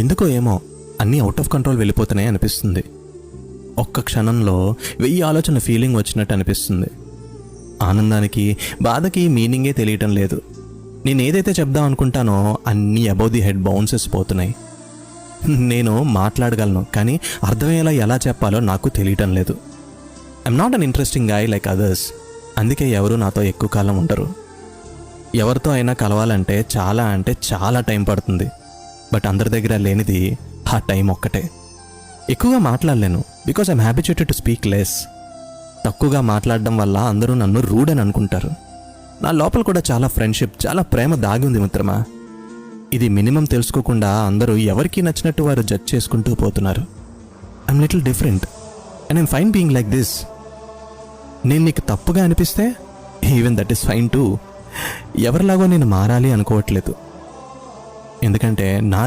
ఎందుకో ఏమో అన్నీ అవుట్ ఆఫ్ కంట్రోల్ వెళ్ళిపోతున్నాయి అనిపిస్తుంది. ఒక్క క్షణంలో 1000 ఆలోచన ఫీలింగ్ వచ్చినట్టు అనిపిస్తుంది. ఆనందానికి బాధకి మీనింగే తెలియటం లేదు. నేను ఏదైతే చెప్దాం అనుకుంటానో అన్నీ అబౌవ్ ది హెడ్ బౌన్సెస్ పోతున్నాయి. నేను మాట్లాడగలను, కానీ అర్థమయ్యేలా ఎలా చెప్పాలో నాకు తెలియటం లేదు. I'm not an interesting guy like others. అందుకే ఎవరు నాతో ఎక్కువ కాలం ఉండరు. ఎవరితో అయినా కలవాలంటే చాలా టైం పడుతుంది. బట్ అందరి దగ్గర లేనిది ఆ టైం ఒక్కటే. ఎక్కువగా మాట్లాడలేను because I'm habituated to speak less. తక్కువగా మాట్లాడడం వల్ల అందరూ నన్ను రూడ్ అని అనుకుంటారు. నా లోపల కూడా చాలా ఫ్రెండ్షిప్, చాలా ప్రేమ దాగి ఉంది మిత్రమా. ఇది మినిమం తెలుసుకోకుండా అందరూ ఎవరికి నచ్చినట్టు వారు జడ్జ్ చేసుకుంటూ పోతున్నారు. I'm little different and I'm fine being like this. నేను నీకు తప్పుగా అనిపిస్తే even that is fine too. ఎవరిలాగో నేను మారాలి అనుకోవట్లేదు. ఎందుకంటే నా